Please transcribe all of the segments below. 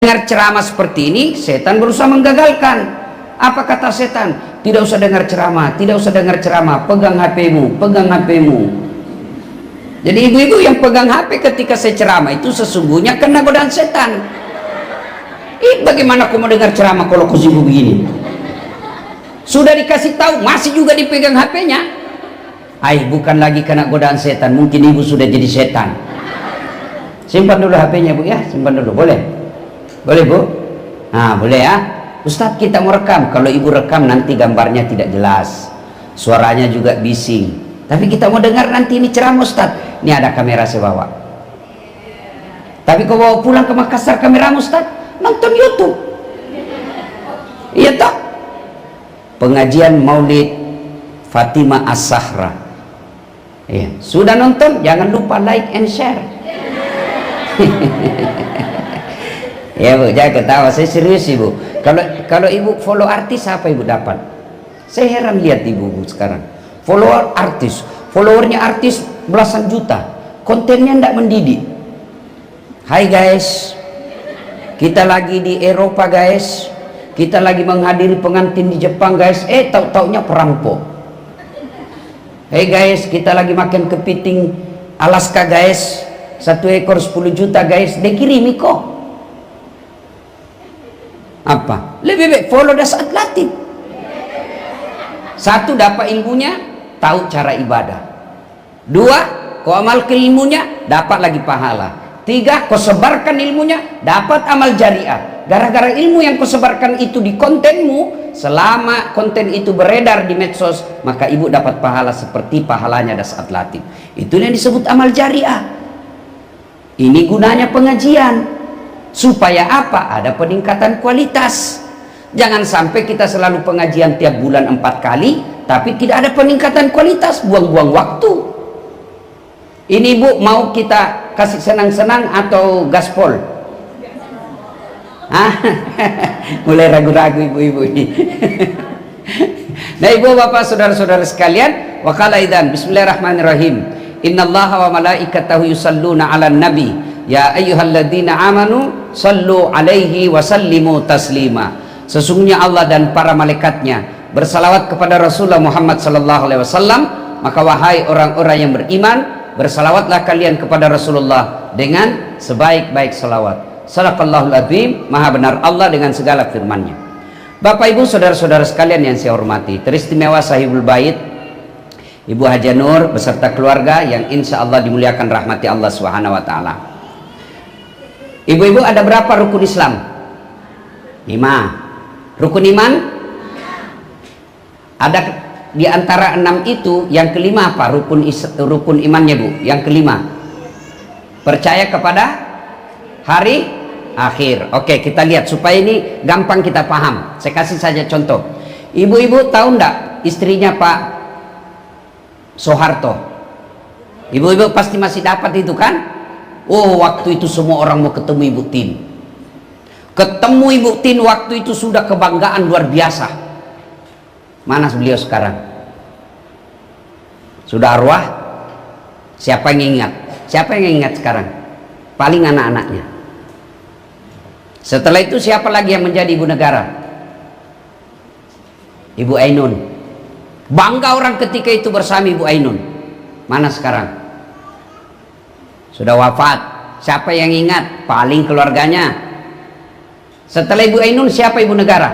dengar ceramah seperti ini, setan berusaha menggagalkan. Apa kata setan? Tidak usah dengar ceramah, tidak usah dengar ceramah, pegang HP-mu, pegang HP-mu. Jadi ibu-ibu yang pegang HP ketika saya ceramah itu sesungguhnya kena godaan setan. Bagaimana kau mau dengar ceramah kalau kau sibuk begini? Sudah dikasih tahu, masih juga dipegang HP-nya. Bukan lagi kena godaan setan, mungkin ibu sudah jadi setan. Simpan dulu HP-nya bu ya, simpan dulu, boleh? Boleh bu? Nah boleh ya. Ustadz kita mau rekam, kalau ibu rekam nanti gambarnya tidak jelas, suaranya juga bising. Tapi kita mau dengar nanti ini ceramah Ustadz. Ini ada kamera saya bawa. Tapi kau bawa pulang ke Makassar kameramu Ustadz, nonton YouTube. Iya toh? Pengajian Maulid Fatimah As-Sahra. Iya, sudah nonton? Jangan lupa like and share. Ya bu, jangan ketawa, saya serius ibu. Kalau ibu follow artis apa ibu dapat? Saya heran lihat ibu sekarang. Follower artis, followernya artis belasan juta, kontennya tidak mendidik. Hai guys, kita lagi di Eropa guys, kita lagi menghadiri pengantin di Jepang guys. Tahu-taunya perampok. Hey guys, kita lagi makan kepiting Alaska guys, 1 ekor 10 juta guys. Dia kirimi kok. Apa? Lebih baik follow Dasat Latif. 1, dapat ilmunya, tahu cara ibadah. 2, kau amalkan ilmunya, dapat lagi pahala. 3, kau sebarkan ilmunya, dapat amal jariah. Gara-gara ilmu yang kau sebarkan itu di kontenmu, selama konten itu beredar di medsos, maka ibu dapat pahala seperti pahalanya Dasat Latif. Itu yang disebut amal jariah. Ini gunanya pengajian. Supaya apa? Ada peningkatan kualitas. Jangan sampai kita selalu pengajian tiap bulan 4 kali, tapi tidak ada peningkatan kualitas, buang-buang waktu. Ini ibu mau kita kasih senang-senang atau gaspol? Mulai ragu-ragu ibu-ibu ini. Nah ibu bapak saudara-saudara sekalian, wa qala idzan bismillahirrahmanirrahim. Innallaha wa malaikatahu yusalluna 'alan nabi. Ya ayyuhalladzina amanu sallu alaihi wa sallimu taslima. Sesungguhnya Allah dan para malaikatnya bersalawat kepada Rasulullah Muhammad sallallahu alaihi wasallam, maka wahai orang-orang yang beriman, bersalawatlah kalian kepada Rasulullah dengan sebaik-baik salawat. Shadaqallahul azim, maha benar Allah dengan segala firman-Nya. Bapak Ibu saudara-saudara sekalian yang saya hormati, teristimewa Sahibul Bait Ibu Haja Nur beserta keluarga yang insya Allah dimuliakan rahmati Allah Subhanahu wa taala. Ibu-ibu, ada berapa rukun Islam? 5. Rukun iman? Ada di antara 6 itu, yang kelima apa? Rukun imannya bu, yang kelima percaya kepada hari akhir. Oke, kita lihat supaya ini gampang kita paham. Saya kasih saja contoh. Ibu-ibu tahu enggak istrinya Pak Soeharto? Ibu-ibu pasti masih dapat itu kan? Oh, waktu itu semua orang mau ketemu Ibu Tin. Ketemu Ibu Tin waktu itu sudah kebanggaan luar biasa. Mana beliau sekarang? Sudah arwah? Siapa yang ingat? Siapa yang ingat sekarang? Paling anak-anaknya. Setelah itu siapa lagi yang menjadi ibu negara? Ibu Ainun. Bangga orang ketika itu bersama Ibu Ainun. Mana sekarang? Sudah wafat. Siapa yang ingat? Paling keluarganya. Setelah Ibu Ainun siapa ibu negara?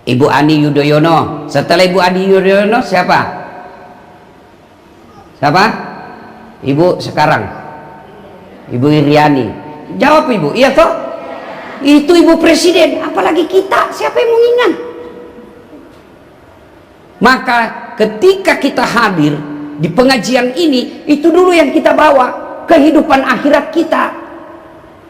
Ibu Ani Yudhoyono. Setelah Ibu Ani Yudhoyono siapa? Siapa? Ibu sekarang Ibu Iriani. Jawab ibu, iya toh? Itu ibu presiden, apalagi kita, siapa yang mau ingat? Maka ketika kita hadir di pengajian ini, itu dulu yang kita bawa, kehidupan akhirat kita.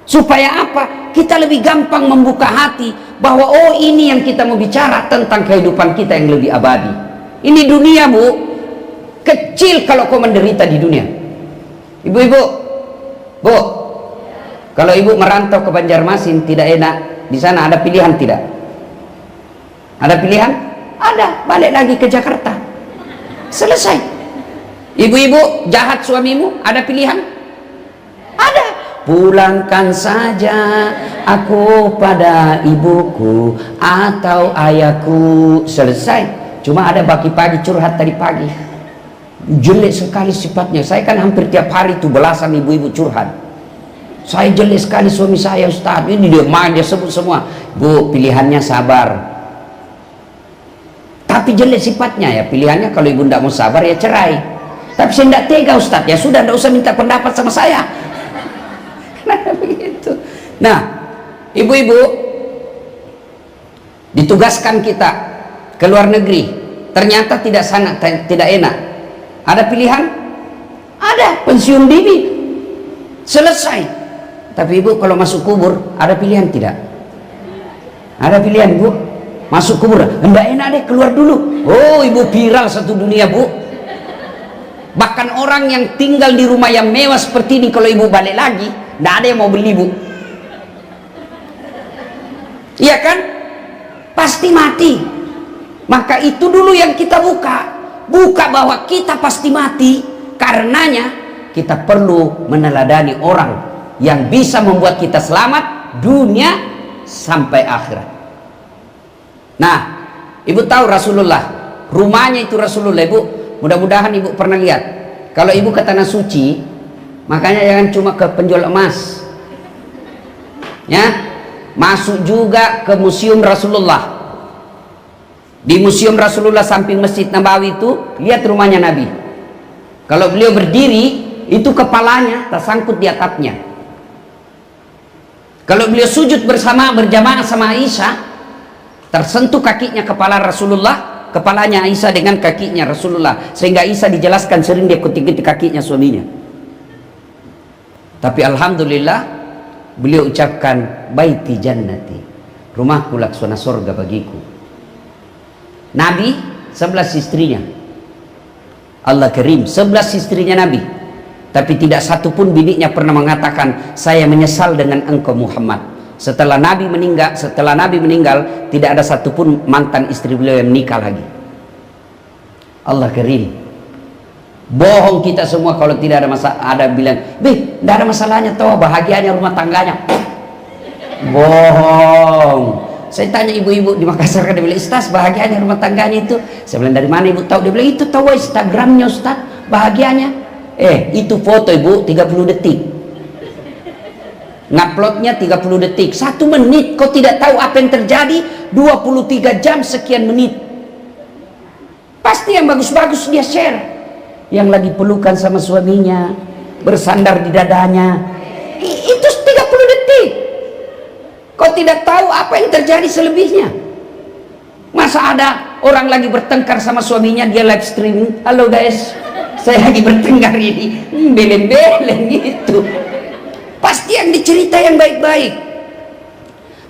Supaya apa? Kita lebih gampang membuka hati bahwa oh ini yang kita mau bicara tentang kehidupan kita yang lebih abadi. Ini dunia bu, kecil kalau kau menderita di dunia. Ibu-ibu, bu, kalau ibu merantau ke Banjarmasin tidak enak, di sana ada pilihan tidak? Ada pilihan? Ada, balik lagi ke Jakarta. Selesai. Ibu-ibu jahat suamimu, ada pilihan? Ada. pulangkan saja aku pada ibuku atau ayahku. Selesai. Cuma ada pagi-pagi curhat tadi pagi, jelek sekali sifatnya. Saya kan hampir tiap hari tuh belasan ibu-ibu curhat, saya jelek sekali suami saya Ustaz. Ini dia main, dia sebut semua. Bu, pilihannya sabar, tapi jelek sifatnya ya. Pilihannya kalau ibu tidak mau sabar ya cerai. Tapi saya tidak tega Ustaz, ya sudah, tidak usah minta pendapat sama saya. Kenapa begitu? Nah, ibu-ibu ditugaskan kita ke luar negeri, ternyata tidak enak. Ada pilihan? Ada, pensiun dini, selesai. Tapi ibu kalau masuk kubur ada pilihan tidak? Ada pilihan bu, masuk kubur enggak enak deh, keluar dulu. Oh, ibu viral satu dunia bu. Bahkan orang yang tinggal di rumah yang mewah seperti ini, kalau ibu balik lagi enggak ada yang mau beli bu. Iya kan? Pasti mati. Maka itu dulu yang kita buka bahwa kita pasti mati. Karenanya kita perlu meneladani orang yang bisa membuat kita selamat dunia sampai akhirat. Nah, ibu tahu Rasulullah, rumahnya itu Rasulullah. Ibu, mudah-mudahan ibu pernah lihat. Kalau ibu ke tanah suci, makanya jangan cuma ke penjual emas, ya, masuk juga ke museum Rasulullah. Di museum Rasulullah samping Masjid Nabawi itu, lihat rumahnya Nabi. Kalau beliau berdiri, itu kepalanya tersangkut di atapnya. Kalau beliau sujud berjamaah sama Aisyah, tersentuh kakinya kepala Rasulullah, kepalanya Aisyah dengan kakinya Rasulullah, sehingga Aisyah dijelaskan sering dia ketik-ketik kakinya suaminya. Tapi alhamdulillah beliau ucapkan baiti jannati, rumahku laksana surga bagiku. Nabi 11 istrinya, Allah Karim, 11 istrinya Nabi, tapi tidak satu pun biniknya pernah mengatakan saya menyesal dengan engkau Muhammad. Setelah Nabi meninggal, tidak ada satupun mantan istri beliau yang menikah lagi. Allah Karim. Bohong kita semua kalau tidak ada masalah. Ada bilang, tidak ada masalahnya, tahu bahagianya rumah tangganya. Bohong. Saya tanya ibu-ibu di Makassar, dia bilang, Ustaz, bahagianya rumah tangganya itu. Saya bilang, dari mana ibu tahu? Dia bilang, itu tahu Instagramnya Ustaz, bahagianya. Itu foto ibu 30 detik. Nguploadnya 30 detik, 1 menit. Kau tidak tahu apa yang terjadi 23 jam sekian menit. Pasti yang bagus-bagus dia share. Yang lagi pelukan sama suaminya, bersandar di dadanya, itu 30 detik. Kau tidak tahu apa yang terjadi selebihnya. Masa ada orang lagi bertengkar sama suaminya, dia live streaming, halo guys, saya lagi bertengkar ini, belen-belen gitu. Pasti yang dicerita yang baik-baik.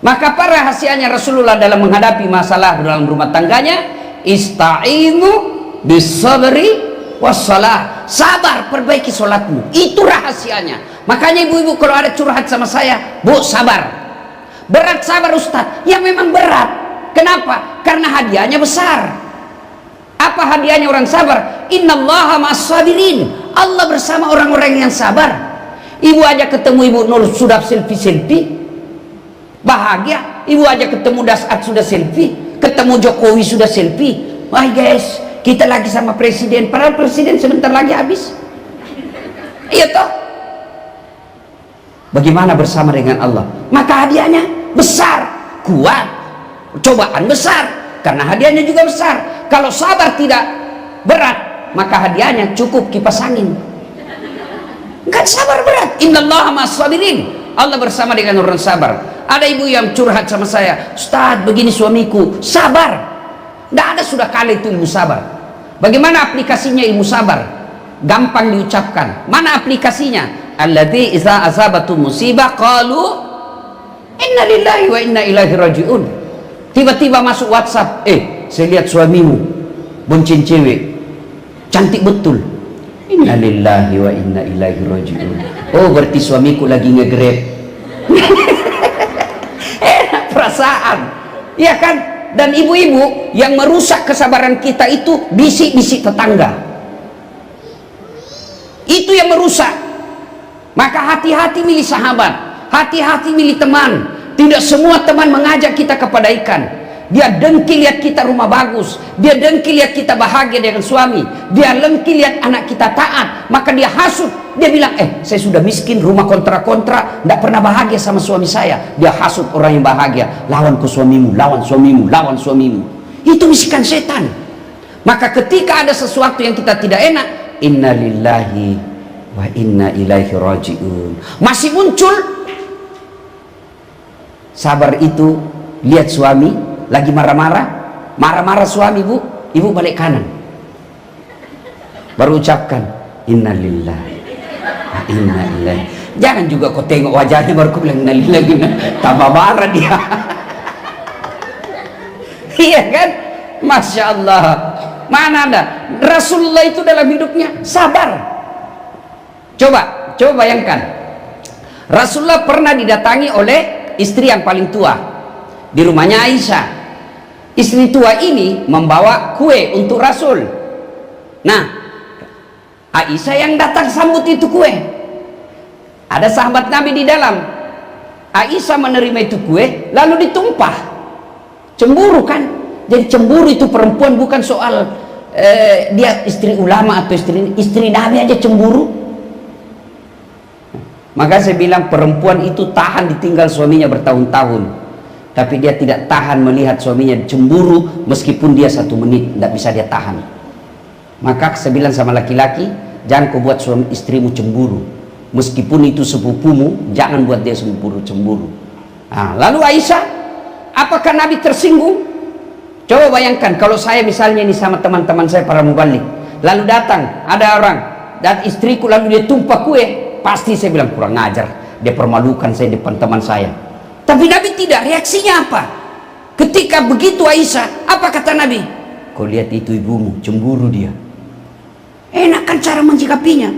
Maka apa rahasianya Rasulullah dalam menghadapi masalah dalam rumah tangganya? Ista'inu bisabri wassalah. Sabar, perbaiki sholatmu. Itu rahasianya. Makanya ibu-ibu kalau ada curhat sama saya, bu, sabar. Berat sabar Ustaz. Ya memang berat. Kenapa? Karena hadiahnya besar. Apa hadiahnya orang sabar? Innallaha ma'as-sabirin. Allah bersama orang-orang yang sabar. Ibu aja ketemu Ibu Nur sudah selfie-selfie, bahagia. Ibu aja ketemu Dasat sudah selfie, ketemu Jokowi sudah selfie. Wah guys, kita lagi sama presiden, padahal presiden sebentar lagi habis. Iya toh? Bagaimana bersama dengan Allah? Maka hadiahnya besar, kuat, cobaan besar, karena hadiahnya juga besar. Kalau sabar tidak berat, maka hadiahnya cukup kipas angin. Kan sabar berat. Innallaha ma'as-sabirin. Allah bersama dengan orang sabar. Ada ibu yang curhat sama saya, Ustaz, begini suamiku, sabar. Tidak ada sudah kali itu ilmu sabar. Bagaimana aplikasinya ilmu sabar? Gampang diucapkan. Mana aplikasinya? Alladzi iza asabatu musibah qalu inna lillahi wa inna ilaihi rajiun. Tiba-tiba masuk WhatsApp, saya lihat suamimu bonceng cewek, cantik betul. Inna lillahi wa inna ilaihi rajiun. Oh, berarti suamiku lagi nge-grab. Enak perasaan, ya kan? Dan ibu-ibu yang merusak kesabaran kita itu bisik-bisik tetangga. Itu yang merusak. Maka hati-hati milih sahabat, hati-hati milih teman. Tidak semua teman mengajak kita kepada ikan. Dia dengki lihat kita rumah bagus, dia dengki lihat kita bahagia dengan suami, dia dengki lihat anak kita taat, maka dia hasut. Dia bilang, saya sudah miskin, rumah kontra-kontra, tidak pernah bahagia sama suami saya. Dia hasut orang yang bahagia. Lawan ke suamimu, lawan suamimu, lawan suamimu. Itu bisikan setan. Maka ketika ada sesuatu yang kita tidak enak, inna lillahi wa inna ilaihi raji'un, masih muncul. Sabar itu, lihat suami lagi marah-marah suami, ibu balik kanan, baru ucapkan inna lillahi wa inna ilaihi. Jangan juga kau tengok wajahnya baru kau bilang inna lillahi, tambah marah dia. Iya kan? Masya Allah. Mana ada Rasulullah itu dalam hidupnya sabar. Coba bayangkan, Rasulullah pernah didatangi oleh istri yang paling tua di rumahnya Aisyah. Istri tua ini membawa kue untuk Rasul. Nah, Aisyah yang datang sambut itu kue. Ada sahabat Nabi di dalam. Aisyah menerima itu kue lalu ditumpah. Cemburu kan? Jadi cemburu itu perempuan bukan soal dia istri ulama atau istri Nabi aja cemburu. Maka saya bilang perempuan itu tahan ditinggal suaminya bertahun-tahun, tapi dia tidak tahan melihat suaminya cemburu meskipun dia 1 menit, tidak bisa dia tahan. Maka saya bilang sama laki-laki, jangan kau buat suami istrimu cemburu, meskipun itu sepupumu, jangan buat dia cemburu. Nah, lalu Aisyah, apakah Nabi tersinggung? Coba bayangkan kalau saya misalnya ini sama teman-teman saya para mubalik, lalu datang ada orang dan istriku lalu dia tumpah kue, pasti saya bilang kurang ajar, dia permalukan saya depan teman saya. Tapi Nabi tidak, reaksinya apa? Ketika begitu Aisyah, apa kata Nabi? Kau lihat itu ibumu, cemburu dia. Enak kan cara menyikapinya.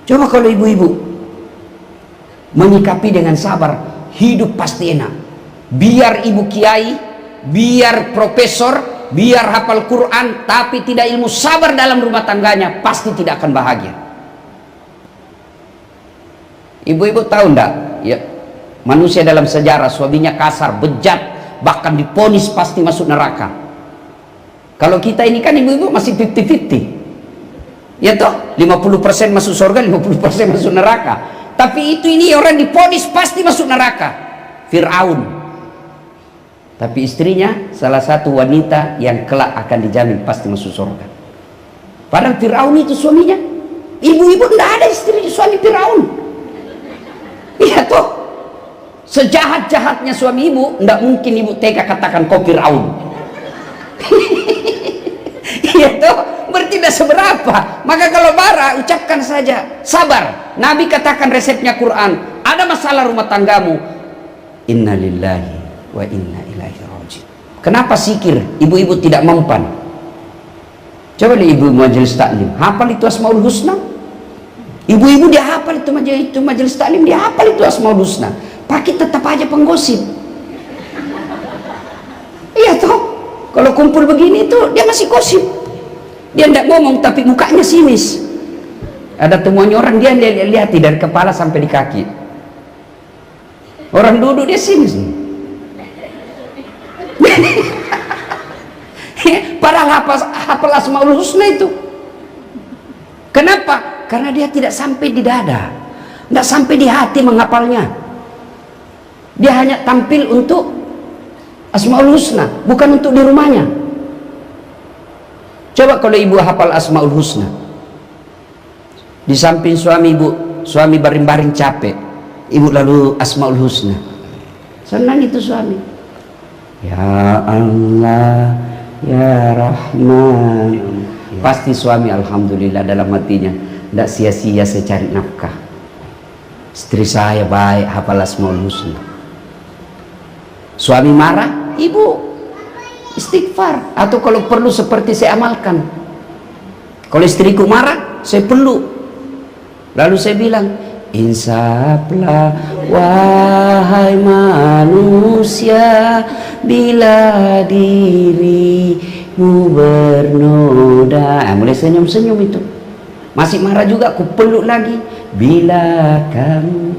Coba kalau ibu-ibu menyikapi dengan sabar, hidup pasti enak. Biar ibu kiai, biar profesor, biar hafal Quran, tapi tidak ilmu sabar dalam rumah tangganya, pasti tidak akan bahagia. Ibu-ibu tahu enggak? Ya, manusia dalam sejarah suaminya kasar, bejat, bahkan diponis pasti masuk neraka. Kalau kita ini kan ibu-ibu masih 50-50. Ya toh, 50% masuk surga, 50% masuk neraka. Tapi ini orang diponis pasti masuk neraka. Fir'aun. Tapi istrinya salah satu wanita yang kelak akan dijamin pasti masuk surga. Padahal Fir'aun itu suaminya. Ibu-ibu tidak ada istri suami Fir'aun. Iya toh, sejahat-jahatnya suami ibu, tidak mungkin ibu tega katakan kau Fir'aun. Iya toh, berarti tidak seberapa. Maka kalau marah, ucapkan saja sabar. Nabi katakan resepnya Quran. Ada masalah rumah tanggamu, inna lillahi wa inna ilaihi raji'un. Kenapa sikir ibu-ibu tidak mempan? Coba deh ibu majelis taklim, hafal itu Asmaul Husna. Ibu-ibu dia hafal itu majelis taklim, dia hafal itu Asmaul Husna, pakai tetap aja penggosip. Iya toh, kalau kumpul begini tuh dia masih gosip. Dia tidak ngomong tapi mukanya sinis. Ada temuannya orang, dia lihat dari kepala sampai di kaki. Orang duduk dia sinis. Padahal hafal Asmaul Husna itu. Kenapa? Karena dia tidak sampai di dada, tidak sampai di hati menghafalnya. Dia hanya tampil untuk Asmaul Husna, bukan untuk di rumahnya. Coba kalau ibu hafal Asmaul Husna, di samping suami ibu, suami baring-baring capek, ibu lalu Asmaul Husna, senang itu suami. Ya Allah, ya Rahman, pasti suami alhamdulillah dalam hatinya, tidak sia-sia saya cari nafkah. Istri saya baik, hafal Asmaul Husna. Suami marah, ibu istighfar, atau kalau perlu seperti saya amalkan. Kalau istriku marah, saya peluk, lalu saya bilang, insaflah wahai manusia, bila dirimu bernoda. Mulai senyum-senyum itu. Masih marah juga, aku peluk lagi. bila kamu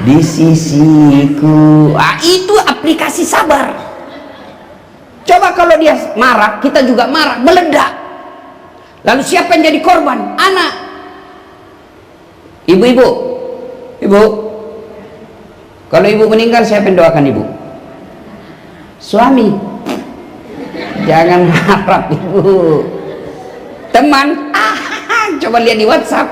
di sisiku. Itu aplikasi sabar. Coba kalau dia marah, kita juga marah, meledak. Lalu siapa yang jadi korban? Anak. Ibu-ibu, ibu, kalau ibu meninggal siapa yang doakan ibu? Suami. Jangan harap ibu. Teman, coba lihat di WhatsApp,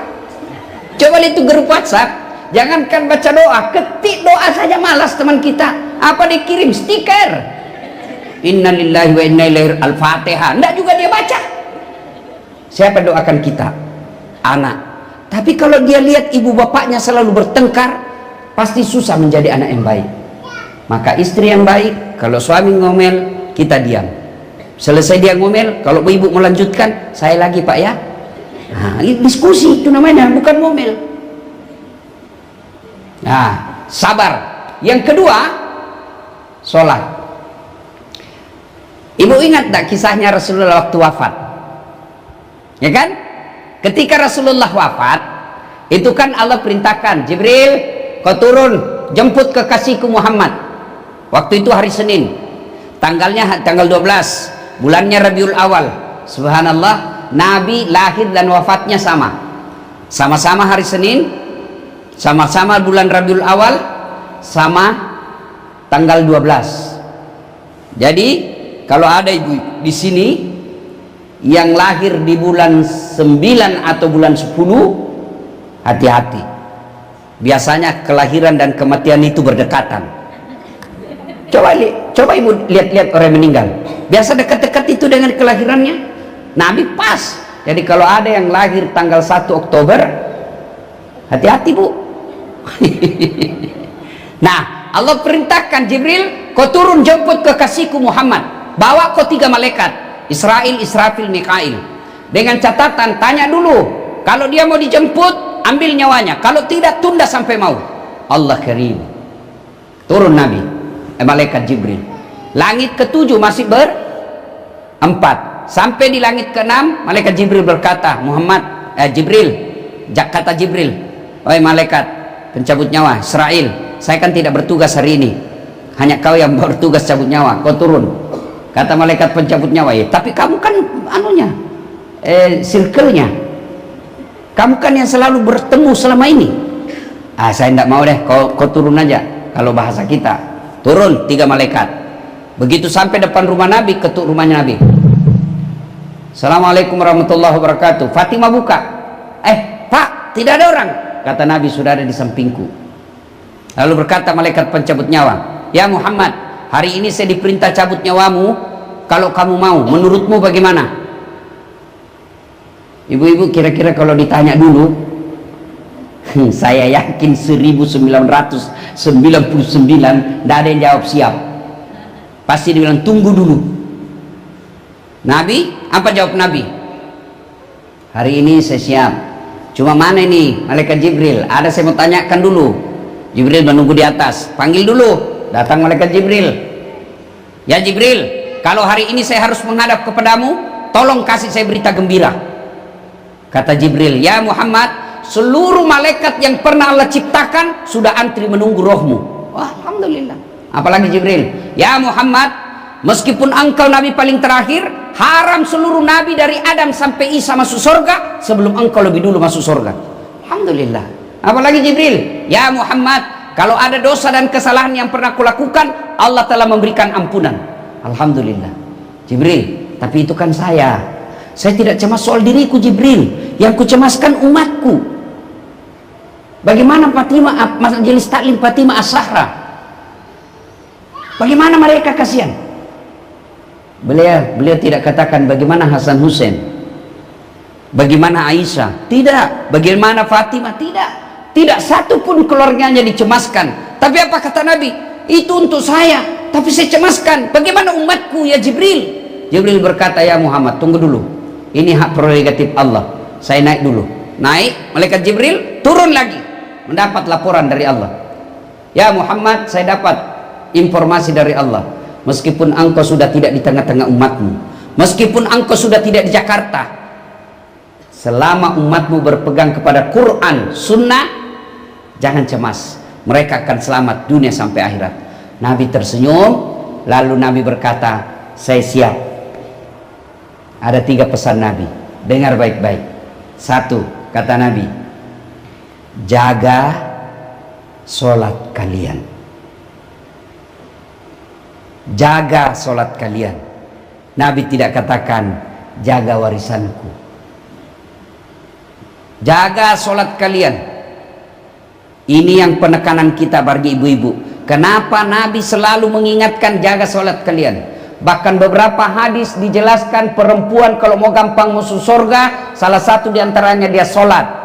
coba lihat itu grup WhatsApp. Jangankan baca doa, ketik doa saja malas teman kita. Apa dikirim stiker? Innalillahi wa inna ilaihi Al-Fatihah, enggak juga dia baca. Siapa doakan kita? Anak. Tapi kalau dia lihat ibu bapaknya selalu bertengkar, pasti susah menjadi anak yang baik. Maka istri yang baik, kalau suami ngomel, kita diam. Selesai dia ngomel, kalau ibu melanjutkan, saya lagi pak ya. Nah, diskusi itu namanya, bukan ngomel. Nah, sabar. Yang kedua, sholat. Ibu ingat tak kisahnya Rasulullah waktu wafat? Ya kan? Ketika Rasulullah wafat, itu kan Allah perintahkan, Jibril, kau turun, jemput kekasihku Muhammad. Waktu itu hari Senin, tanggalnya tanggal 12, bulannya Rabiul Awal. Subhanallah, Nabi lahir dan wafatnya sama-sama hari Senin, sama-sama bulan Rabiul Awal, sama tanggal 12. Jadi kalau ada ibu di sini yang lahir di bulan 9 atau bulan 10, hati-hati. Biasanya kelahiran dan kematian itu berdekatan. Coba ibu lihat-lihat orang yang meninggal. Biasa dekat-dekat itu dengan kelahirannya. Nabi pas. Jadi kalau ada yang lahir tanggal 1 Oktober, hati-hati bu. Nah, Allah perintahkan Jibril, kau turun jemput kekasihku Muhammad. Bawa kau 3 malaikat, Israil, Israfil, Mikail. Dengan catatan, tanya dulu, kalau dia mau dijemput, ambil nyawanya. Kalau tidak, tunda sampai mau. Allah karim. Turun Nabi, malaikat Jibril. Langit ke-7 masih berempat. Sampai di langit ke-6, malaikat Jibril berkata, Jibril, kata Jibril, wahai malaikat pencabut nyawa, Israil, saya kan tidak bertugas hari ini. Hanya kau yang bertugas cabut nyawa, kau turun. Kata malaikat pencabut nyawa, ya, tapi kamu kan anunya, circle-nya, kamu kan yang selalu bertemu selama ini. Saya tidak mau deh, kau turun aja. Kalau bahasa kita, turun 3 malaikat. Begitu sampai depan rumah Nabi, ketuk rumahnya Nabi. Assalamualaikum warahmatullahi wabarakatuh. Fatimah buka. Pak, tidak ada orang. Kata Nabi, sudah ada di sampingku. Lalu berkata malaikat pencabut nyawa, ya Muhammad, hari ini saya diperintah cabut nyawamu. Kalau kamu mau, menurutmu bagaimana? Ibu-ibu kira-kira kalau ditanya dulu, saya yakin 1999 tidak ada yang jawab siap. Pasti dibilang tunggu dulu. Nabi, apa jawab Nabi? Hari ini saya siap. Cuma mana ini malaikat Jibril? Ada saya mau tanyakan dulu. Jibril menunggu di atas. Panggil dulu. Datang malaikat Jibril. Ya Jibril, kalau hari ini saya harus menghadap kepadamu, tolong kasih saya berita gembira. Kata Jibril, ya Muhammad, seluruh malaikat yang pernah Allah ciptakan sudah antri menunggu rohmu. Wah, alhamdulillah. Apalagi Jibril, ya Muhammad, meskipun engkau nabi paling terakhir, haram seluruh nabi dari Adam sampai Isa masuk surga sebelum engkau lebih dulu masuk surga. Alhamdulillah. Apalagi Jibril, ya Muhammad, kalau ada dosa dan kesalahan yang pernah kulakukan, Allah telah memberikan ampunan. Alhamdulillah. Jibril, tapi itu kan saya tidak cemas soal diriku Jibril, yang kucemaskan umatku. Bagaimana Fatimah, majelis taklim Fatimah As-Sahra, bagaimana mereka kasihan? Beliau tidak katakan bagaimana Hasan Hussein, bagaimana Aisyah, tidak. Bagaimana Fatimah, tidak satu pun keluarganya dicemaskan. Tapi apa kata Nabi? Itu untuk saya, tapi saya cemaskan bagaimana umatku ya Jibril. Jibril berkata, ya Muhammad, tunggu dulu, ini hak prerogatif Allah, saya naik dulu. Naik, malaikat Jibril turun lagi, mendapat laporan dari Allah. Ya Muhammad, saya dapat informasi dari Allah, meskipun engkau sudah tidak di tengah-tengah umatmu, meskipun engkau sudah tidak di Jakarta, selama umatmu berpegang kepada Quran, Sunnah, jangan cemas, mereka akan selamat dunia sampai akhirat. Nabi tersenyum, lalu Nabi berkata, saya siap. Ada 3 pesan Nabi, dengar baik-baik. 1, kata Nabi, jaga sholat kalian. Jaga sholat kalian. Nabi tidak katakan jaga warisanku. Jaga sholat kalian. Ini yang penekanan kita bagi ibu-ibu. Kenapa Nabi selalu mengingatkan jaga sholat kalian? Bahkan beberapa hadis dijelaskan perempuan kalau mau gampang masuk surga, salah satu diantaranya dia sholat.